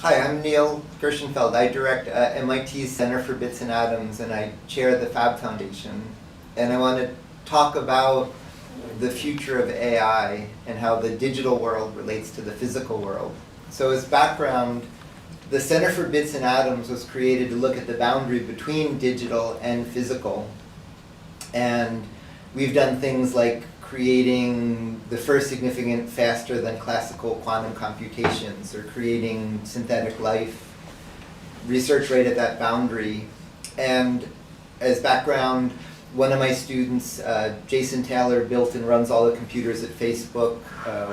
Hi, I'm Neil Gershenfeld. I direct MIT's Center for Bits and Atoms, and I chair the Fab Foundation. And I want to talk about the future of AI and how the digital world relates to the physical world. So as background, the Center for Bits and Atoms was created to look at the boundary between digital and physical. And we've done things like creating the first significant faster than classical quantum computations, or creating synthetic life, research right at that boundary. And as background, one of my students, Jason Taylor, built and runs all the computers at Facebook.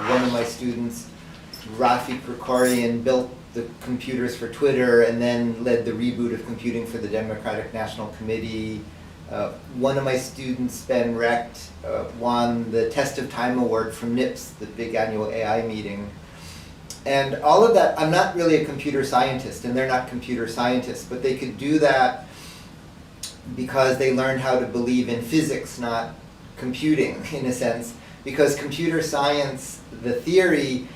One of my students, Rafi Krikorian, built the computers for Twitter and then led the reboot of computing for the Democratic National Committee. One of my students, Ben Recht, won the Test of Time Award from NIPS, the big annual AI meeting. And all of that, I'm not really a computer scientist, and they're not computer scientists, but they could do that because they learned how to believe in physics, not computing, in a sense. Because computer science, the theory,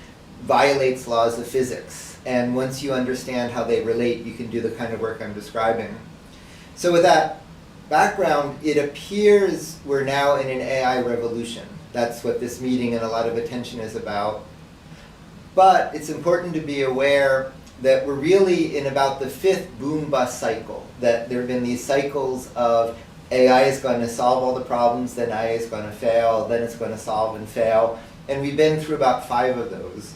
violates laws of physics. And once you understand how they relate, you can do the kind of work I'm describing. So with that background, it appears we're now in an AI revolution. That's what this meeting and a lot of attention is about. But it's important to be aware that we're really in about the 5th boom-bust cycle, that there have been these cycles of AI is going to solve all the problems, then AI is going to fail, then it's going to solve and fail. And we've been through about 5 of those.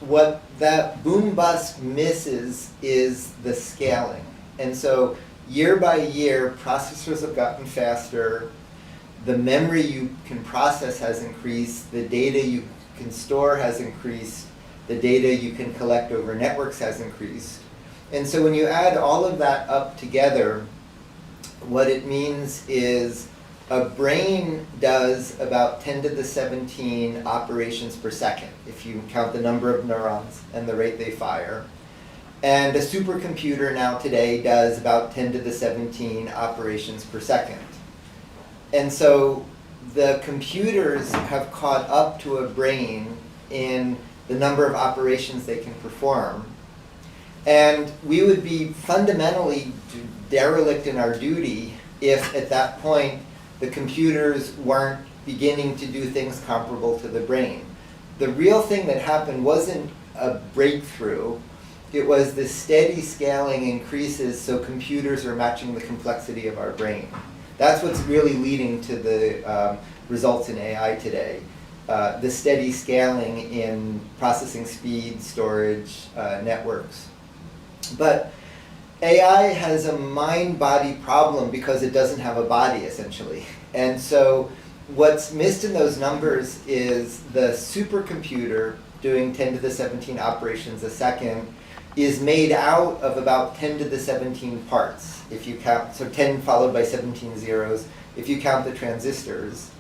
What that boom-bust misses is the scaling. And so year by year, processors have gotten faster, the memory you can process has increased, the data you can store has increased, the data you can collect over networks has increased. And so when you add all of that up together, what it means is a brain does about 10 to the 17 operations per second, if you count the number of neurons and the rate they fire. And a supercomputer now today does about 10 to the 17 operations per second. And so the computers have caught up to a brain in the number of operations they can perform. And we would be fundamentally derelict in our duty if at that point the computers weren't beginning to do things comparable to the brain. The real thing that happened wasn't a breakthrough. It was the steady scaling increases so computers are matching the complexity of our brain. That's what's really leading to the results in AI today. The steady scaling in processing speed, storage, networks. But AI has a mind-body problem because it doesn't have a body, essentially. And so what's missed in those numbers is the supercomputer doing 10 to the 17 operations a second is made out of about 10 to the 17 parts, if you count, so 10 followed by 17 zeros, if you count the transistors.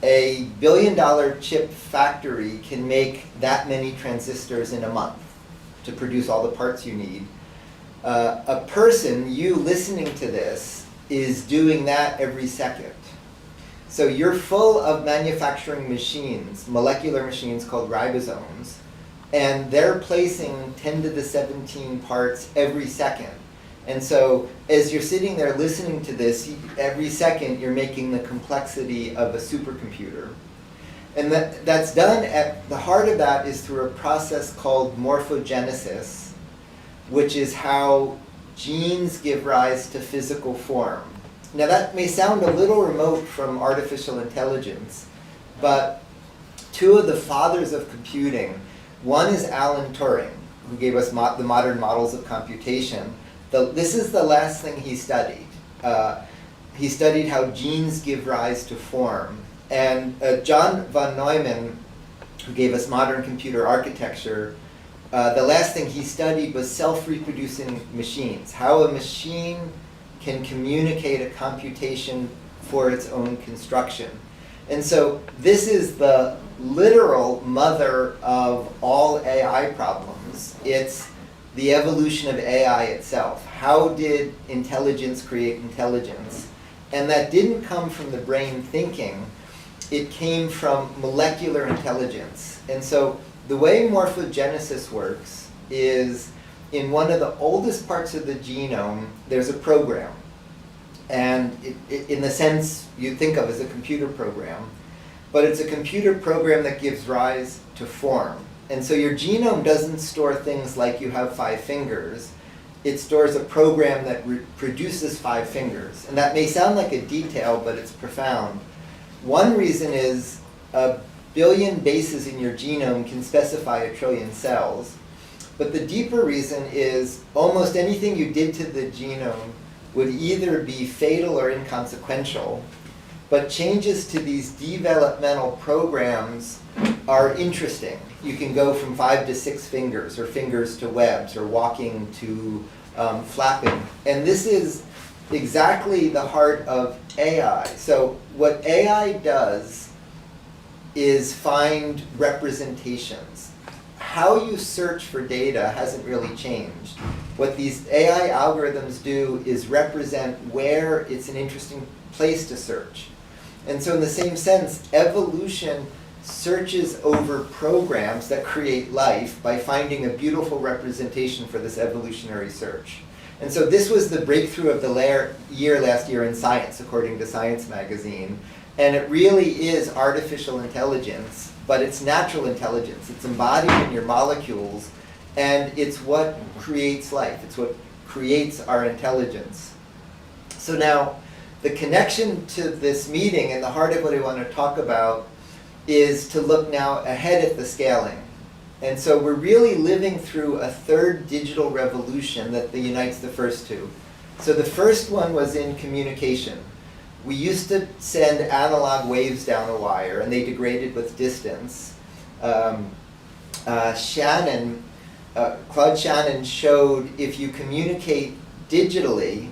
A billion-dollar chip factory can make that many transistors in a month to produce all the parts you need. A person, you listening to this, is doing that every second. So you're full of manufacturing machines, molecular machines called ribosomes, and they're placing 10 to the 17 parts every second. And so as you're sitting there listening to this, every second you're making the complexity of a supercomputer. And that's done at the heart of that is through a process called morphogenesis, which is how genes give rise to physical form. Now that may sound a little remote from artificial intelligence, but 2 of the fathers of computing, one is Alan Turing, who gave us the modern models of computation. This is the last thing he studied. He studied how genes give rise to form. And John von Neumann, who gave us modern computer architecture, the last thing he studied was self-reproducing machines, how a machine can communicate a computation for its own construction. And so this is the literal mother of all AI problems. It's the evolution of AI itself. How did intelligence create intelligence? And that didn't come from the brain thinking. It came from molecular intelligence. And so the way morphogenesis works is in one of the oldest parts of the genome, there's a program. And in the sense you think of as a computer program, but it's a computer program that gives rise to form. And so your genome doesn't store things like you have 5 fingers. It stores a program that produces 5 fingers. And that may sound like a detail, but it's profound. One reason is a billion bases in your genome can specify 1 trillion cells. But the deeper reason is almost anything you did to the genome would either be fatal or inconsequential. But changes to these developmental programs are interesting. You can go from 5 to 6 fingers, or fingers to webs, or walking to flapping. And this is exactly the heart of AI. So what AI does is find representations. How you search for data hasn't really changed. What these AI algorithms do is represent where it's an interesting place to search. And so in the same sense, evolution searches over programs that create life by finding a beautiful representation for this evolutionary search. And so this was the breakthrough of the year last year in science, according to Science magazine. And it really is artificial intelligence, but it's natural intelligence. It's embodied in your molecules, and it's what creates life. It's what creates our intelligence. So now, the connection to this meeting and the heart of what I want to talk about is to look now ahead at the scaling. And so we're really living through a third digital revolution that unites the first two. So the first one was in communication. We used to send analog waves down a wire, and they degraded with distance. Claude Shannon showed if you communicate digitally,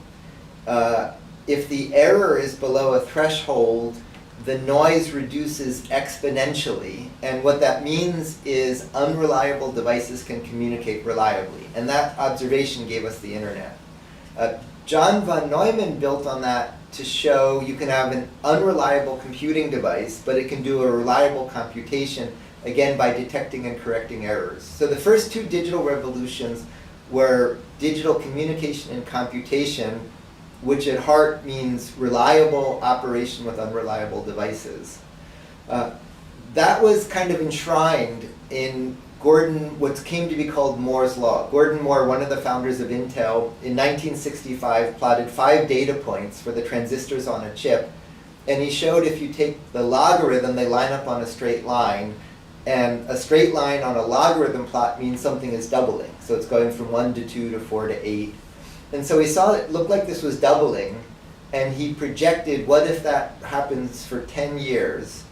if the error is below a threshold, the noise reduces exponentially. And what that means is unreliable devices can communicate reliably. And that observation gave us the internet. John von Neumann built on that to show you can have an unreliable computing device, but it can do a reliable computation, again, by detecting and correcting errors. So the first two digital revolutions were digital communication and computation, which at heart means reliable operation with unreliable devices. That was kind of enshrined in what came to be called Moore's Law. Gordon Moore, one of the founders of Intel, in 1965 plotted 5 data points for the transistors on a chip, and he showed if you take the logarithm, they line up on a straight line, and a straight line on a logarithm plot means something is doubling. So it's going from 1 to 2 to 4 to 8. And so he saw it looked like this was doubling, and he projected, what if that happens for 10 years?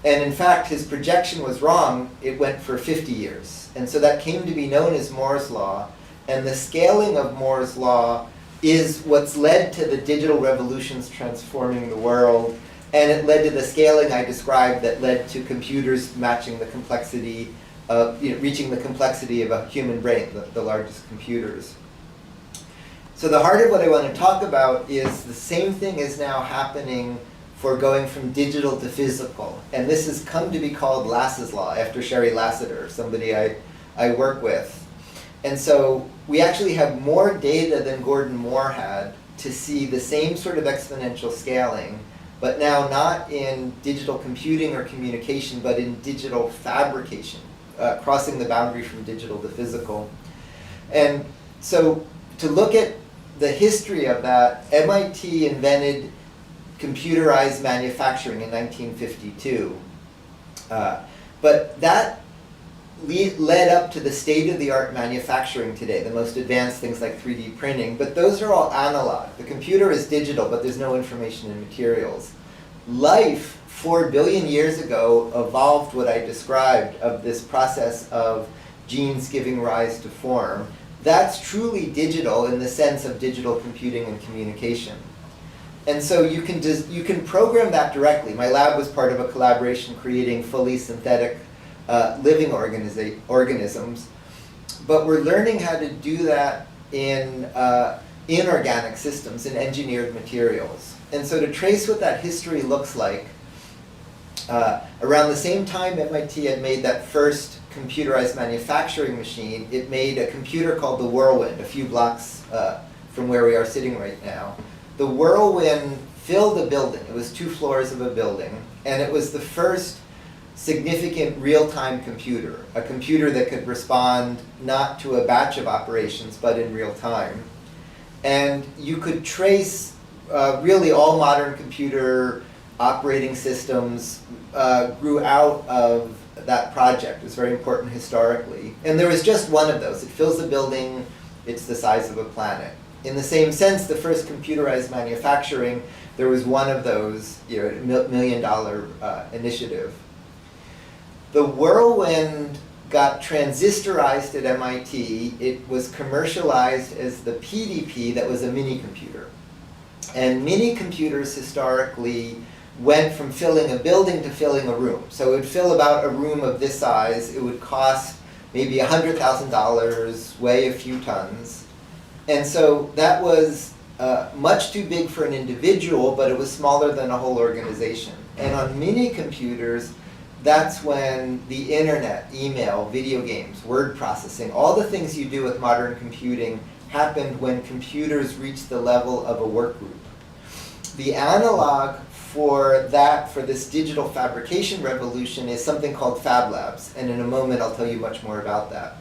And in fact, his projection was wrong. It went for 50 years. And so that came to be known as Moore's Law. And the scaling of Moore's Law is what's led to the digital revolutions transforming the world. And it led to the scaling I described that led to computers matching the complexity of, reaching the complexity of a human brain, the largest computers. So the heart of what I want to talk about is the same thing is now happening for going from digital to physical. And this has come to be called Lass's Law, after Sherry Lassiter, somebody I work with. And so we actually have more data than Gordon Moore had to see the same sort of exponential scaling, but now not in digital computing or communication, but in digital fabrication, crossing the boundary from digital to physical. And so to look at the history of that, MIT invented computerized manufacturing in 1952. But that led up to the state-of-the-art manufacturing today, the most advanced things like 3D printing, but those are all analog. The computer is digital, but there's no information in materials. Life, 4 billion years ago, evolved what I described of this process of genes giving rise to form. That's truly digital in the sense of digital computing and communication. And so you can program that directly. My lab was part of a collaboration creating fully synthetic living organisms. But we're learning how to do that in inorganic systems, in engineered materials. And so to trace what that history looks like, around the same time MIT had made that first computerized manufacturing machine, it made a computer called the Whirlwind, a few blocks from where we are sitting right now. The Whirlwind filled a building. It was 2 floors of a building, and it was the first significant real-time computer, a computer that could respond not to a batch of operations, but in real time. And you could trace really all modern computer operating systems grew out of that project. It was very important historically. And there was just one of those. It fills a building, it's the size of a planet. In the same sense, the first computerized manufacturing, there was one of those, $1 million initiative. The Whirlwind got transistorized at MIT. It was commercialized as the PDP, that was a mini computer. And mini computers historically went from filling a building to filling a room. So it would fill about a room of this size. It would cost maybe $100,000, weigh a few tons. And so that was much too big for an individual, but it was smaller than a whole organization. And on mini computers, that's when the internet, email, video games, word processing, all the things you do with modern computing happened when computers reached the level of a work group. The analog for that, for this digital fabrication revolution, is something called Fab Labs, and in a moment I'll tell you much more about that.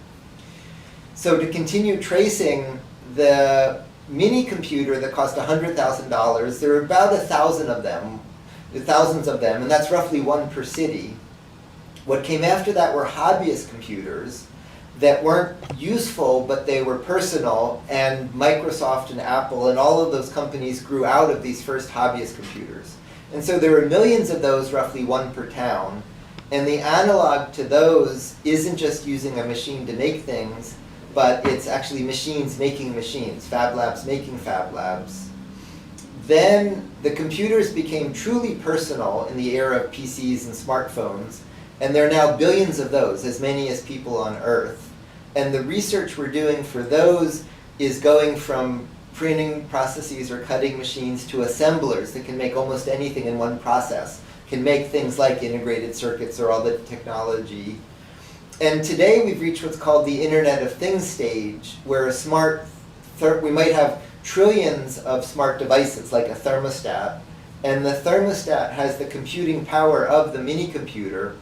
So to continue tracing, the mini computer that cost $100,000, there are about 1,000 of them, thousands of them, and that's roughly 1 per city. What came after that were hobbyist computers that weren't useful, but they were personal, and Microsoft and Apple and all of those companies grew out of these first hobbyist computers. And so there were millions of those, roughly 1 per town, and the analog to those isn't just using a machine to make things, but it's actually machines making machines, Fab Labs making Fab Labs. Then the computers became truly personal in the era of PCs and smartphones, and there are now billions of those, as many as people on Earth. And the research we're doing for those is going from printing processes or cutting machines to assemblers that can make almost anything in one process, can make things like integrated circuits or all the technology. And today we've reached what's called the Internet of Things stage, where we might have trillions of smart devices, like a thermostat, and the thermostat has the computing power of the mini computer,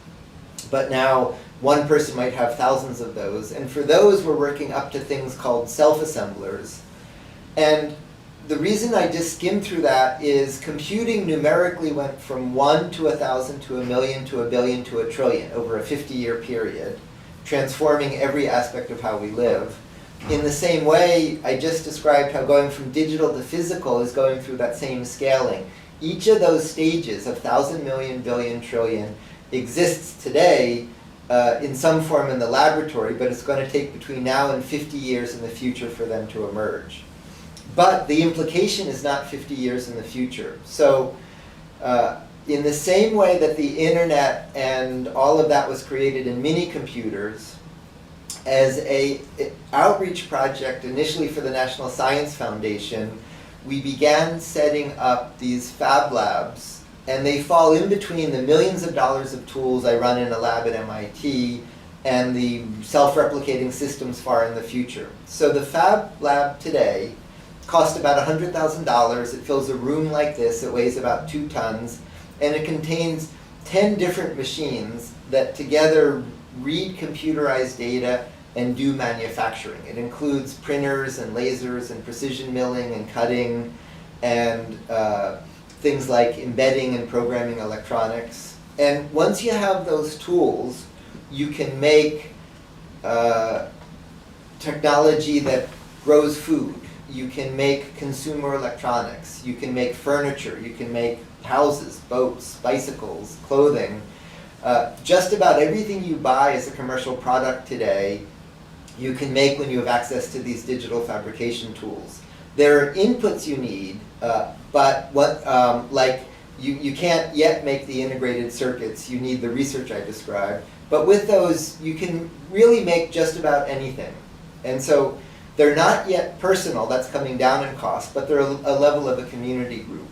but now one person might have thousands of those. And for those, we're working up to things called self-assemblers. And the reason I just skimmed through that is computing numerically went from 1 to 1,000 to 1,000,000 to 1,000,000,000 to 1,000,000,000,000 over a 50-year period, transforming every aspect of how we live. In the same way, I just described how going from digital to physical is going through that same scaling. Each of those stages of 1,000, million, billion, trillion exists today in some form in the laboratory, but it's going to take between now and 50 years in the future for them to emerge. But the implication is not 50 years in the future. So in the same way that the internet and all of that was created in mini computers, as an outreach project initially for the National Science Foundation, we began setting up these Fab Labs, and they fall in between the millions of dollars of tools I run in a lab at MIT and the self-replicating systems far in the future. So the Fab Lab today costs about $100,000. It fills a room like this. It weighs about 2 tons, and it contains 10 different machines that together read computerized data and do manufacturing. It includes printers and lasers and precision milling and cutting and things like embedding and programming electronics. And once you have those tools, you can make technology that grows food. You can make consumer electronics. You can make furniture. You can make houses, boats, bicycles, clothing. Just about everything you buy as a commercial product today, you can make when you have access to these digital fabrication tools. There are inputs you need, but you can't yet make the integrated circuits. You need the research I described. But with those, you can really make just about anything. And so they're not yet personal. That's coming down in cost, but they're a level of a community group.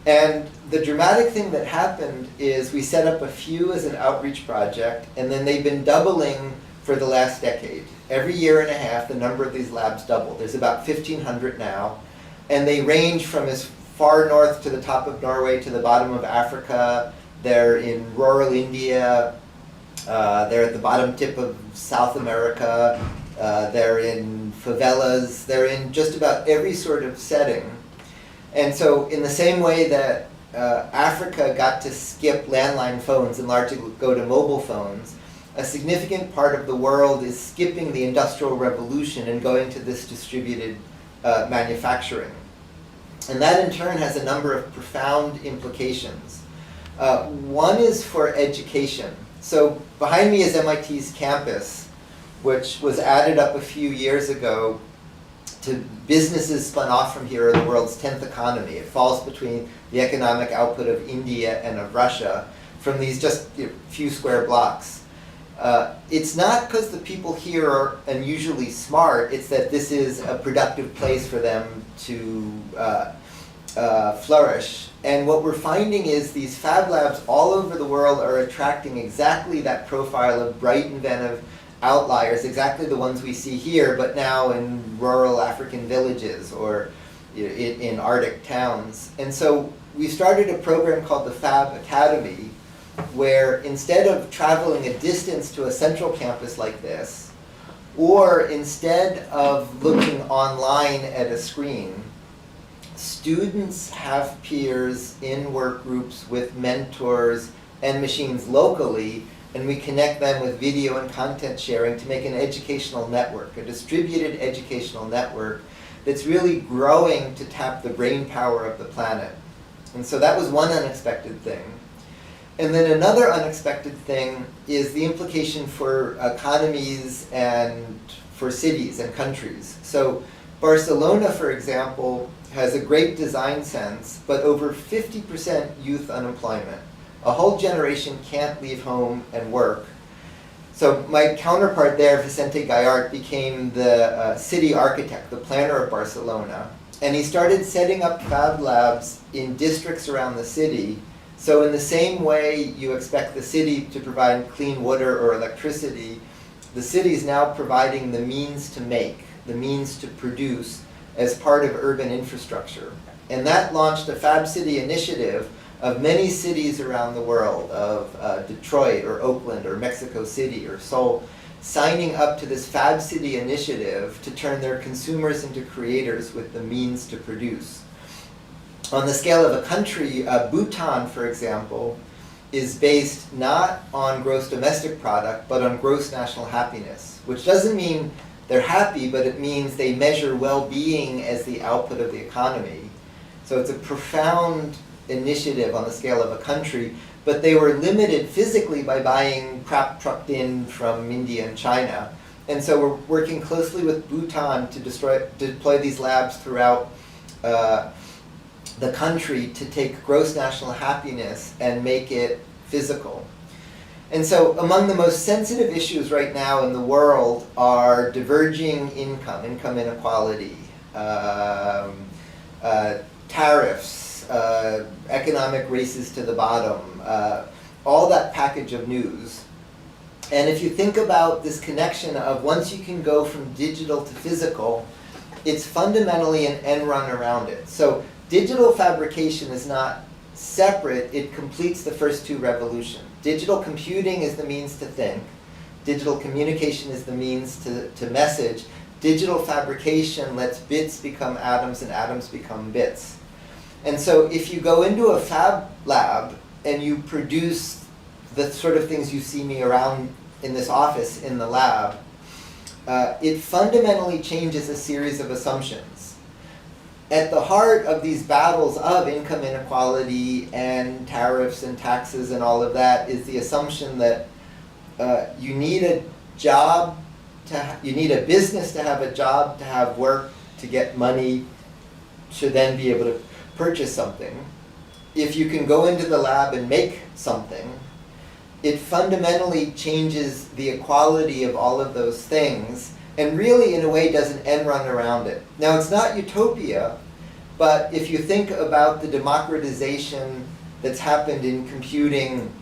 And the dramatic thing that happened is we set up a few as an outreach project, and then they've been doubling for the last decade. Every year and a half, the number of these labs doubled. There's about 1,500 now, and they range from as far north to the top of Norway to the bottom of Africa. They're in rural India. They're at the bottom tip of South America. They're in favelas. They're in just about every sort of setting. And so in the same way that Africa got to skip landline phones and largely go to mobile phones, a significant part of the world is skipping the Industrial Revolution and going to this distributed manufacturing. And that in turn has a number of profound implications. One is for education. So behind me is MIT's campus, which was added up a few years ago to businesses spun off from here are the world's 10th economy. It falls between the economic output of India and of Russia from these just few square blocks. It's not because the people here are unusually smart, it's that this is a productive place for them to flourish. And what we're finding is these fab labs all over the world are attracting exactly that profile of bright, inventive outliers, exactly the ones we see here, but now in rural African villages or in Arctic towns. And so we started a program called the Fab Academy, where instead of traveling a distance to a central campus like this, or instead of looking online at a screen, students have peers in work groups with mentors and machines locally, and we connect them with video and content sharing to make an educational network, a distributed educational network that's really growing to tap the brain power of the planet. And so that was one unexpected thing. And then another unexpected thing is the implication for economies and for cities and countries. So Barcelona, for example, has a great design sense, but over 50% youth unemployment. A whole generation can't leave home and work. So my counterpart there, Vicente Gallart, became the city architect, the planner of Barcelona. And he started setting up fab labs in districts around the city. So in the same way you expect the city to provide clean water or electricity, the city is now providing the means to make, the means to produce as part of urban infrastructure. And that launched a Fab City initiative of many cities around the world, of Detroit or Oakland or Mexico City or Seoul, signing up to this Fab City initiative to turn their consumers into creators with the means to produce. On the scale of a country, Bhutan, for example, is based not on gross domestic product, but on gross national happiness, which doesn't mean they're happy, but it means they measure well-being as the output of the economy. So it's a profound initiative on the scale of a country, but they were limited physically by buying crap trucked in from India and China. And so we're working closely with Bhutan to deploy these labs throughout the country to take gross national happiness and make it physical. And so among the most sensitive issues right now in the world are diverging income inequality, tariffs, economic races to the bottom, all that package of news. And if you think about this connection of once you can go from digital to physical, it's fundamentally an end run around it. So digital fabrication is not separate, it completes the first two revolutions. Digital computing is the means to think. Digital communication is the means to message. Digital fabrication lets bits become atoms and atoms become bits. And so if you go into a fab lab and you produce the sort of things you see me around in this office in the lab, it fundamentally changes a series of assumptions. At the heart of these battles of income inequality and tariffs and taxes and all of that is the assumption that you need a job, you need a business to have a job, to have work, to get money, to then be able to purchase something. If you can go into the lab and make something, it fundamentally changes the equality of all of those things and really in a way does an end run around it. Now it's not utopia, But if you think about the democratization that's happened in computing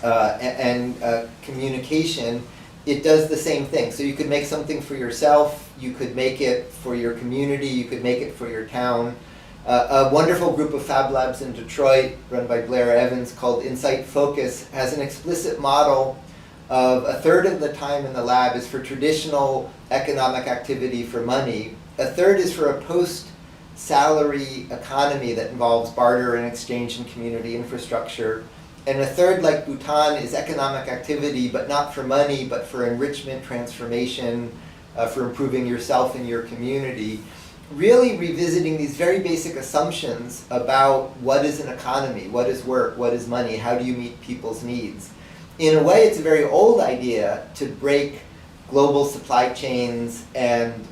and communication, it does the same thing. So you could make something for yourself, you could make it for your community, you could make it for your town. A wonderful group of Fab Labs in Detroit, run by Blair Evans, called Insight Focus, has an explicit model of a third of the time in the lab is for traditional economic activity for money. A third is for a post-salary economy that involves barter and exchange and community infrastructure. And a third, like Bhutan, is economic activity, but not for money, but for enrichment, transformation, for improving yourself and your community. Really revisiting these very basic assumptions about what is an economy, what is work, what is money, how do you meet people's needs. In a way, it's a very old idea to break global supply chains and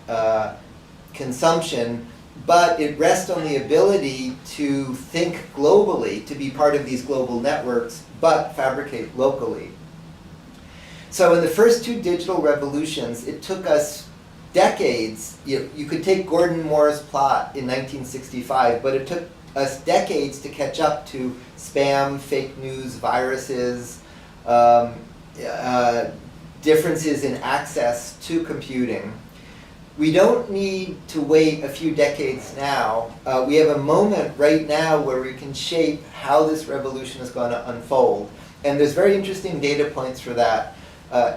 consumption, but it rests on the ability to think globally, to be part of these global networks, but fabricate locally. So in the first two digital revolutions, it took us decades. You could take Gordon Moore's plot in 1965, but it took us decades to catch up to spam, fake news, viruses, differences in access to computing. We don't need to wait a few decades now. We have a moment right now where we can shape how this revolution is going to unfold. And there's very interesting data points for that.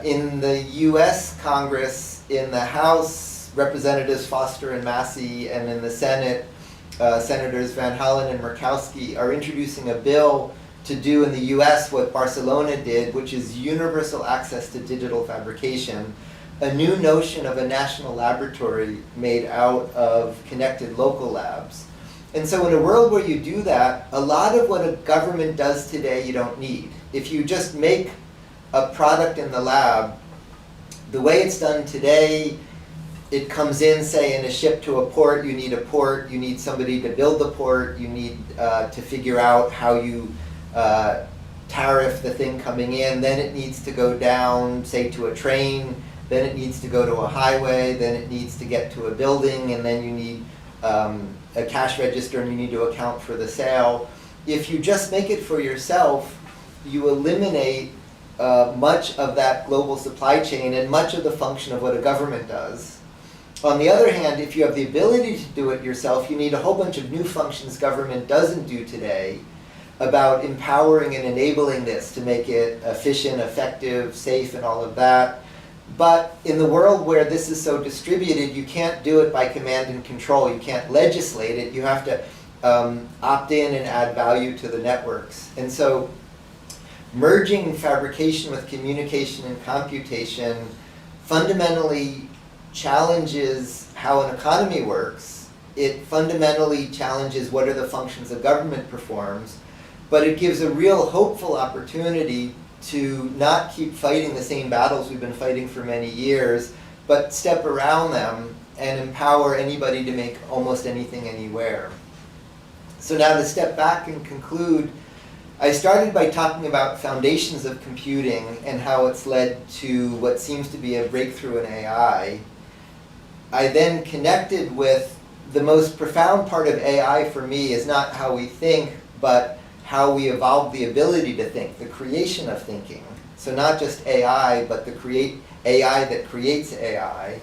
In the US Congress, in the House, Representatives Foster and Massey, and in the Senate, Senators Van Hollen and Murkowski are introducing a bill to do in the US what Barcelona did, which is universal access to digital fabrication, a new notion of a national laboratory made out of connected local labs. And so in a world where you do that, a lot of what a government does today you don't need. If you just make a product in the lab, the way it's done today, it comes in, say, in a ship to a port, you need somebody to build the port, you need to figure out how you tariff the thing coming in, then it needs to go down, say, to a train, then it needs to go to a highway, then it needs to get to a building, and then you need a cash register and you need to account for the sale. If you just make it for yourself, you eliminate much of that global supply chain and much of the function of what a government does. On the other hand, if you have the ability to do it yourself, you need a whole bunch of new functions government doesn't do today about empowering and enabling this to make it efficient, effective, safe, and all of that. But in the world where this is so distributed, you can't do it by command and control. You can't legislate it. You have to opt in and add value to the networks. And so merging fabrication with communication and computation fundamentally challenges how an economy works. It fundamentally challenges what are the functions a government performs, but it gives a real hopeful opportunity to not keep fighting the same battles we've been fighting for many years, but step around them and empower anybody to make almost anything anywhere. So now to step back and conclude, I started by talking about foundations of computing and how it's led to what seems to be a breakthrough in AI. I then connected with the most profound part of AI for me is not how we think, but how we evolve the ability to think, the creation of thinking. So not just AI, but the AI that creates AI.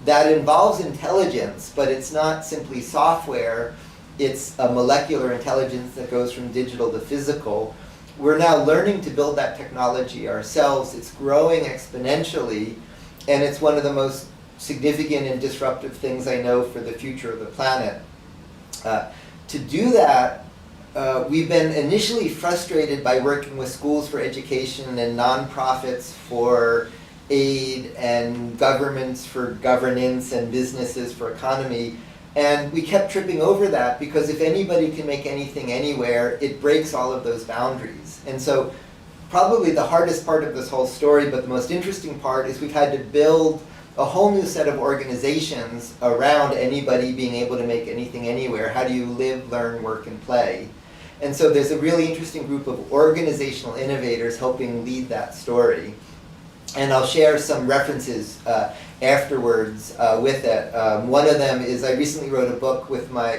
That involves intelligence, but it's not simply software. It's a molecular intelligence that goes from digital to physical. We're now learning to build that technology ourselves. It's growing exponentially, and it's one of the most significant and disruptive things I know for the future of the planet. To do that, we've been initially frustrated by working with schools for education and nonprofits for aid and governments for governance and businesses for economy. And we kept tripping over that because if anybody can make anything anywhere, it breaks all of those boundaries. And so probably the hardest part of this whole story, but the most interesting part, is we've had to build a whole new set of organizations around anybody being able to make anything anywhere. How do you live, learn, work, and play? And so there's a really interesting group of organizational innovators helping lead that story. And I'll share some references afterwards with it. One of them is I recently wrote a book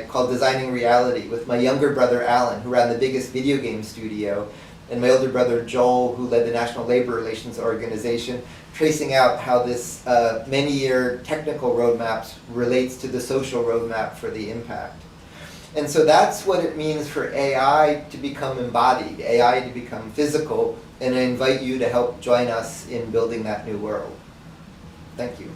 called Designing Reality with my younger brother Alan, who ran the biggest video game studio, and my older brother Joel, who led the National Labor Relations Organization, tracing out how this many-year technical roadmaps relates to the social roadmap for the impact. And so that's what it means for AI to become embodied, AI to become physical, and I invite you to help join us in building that new world. Thank you.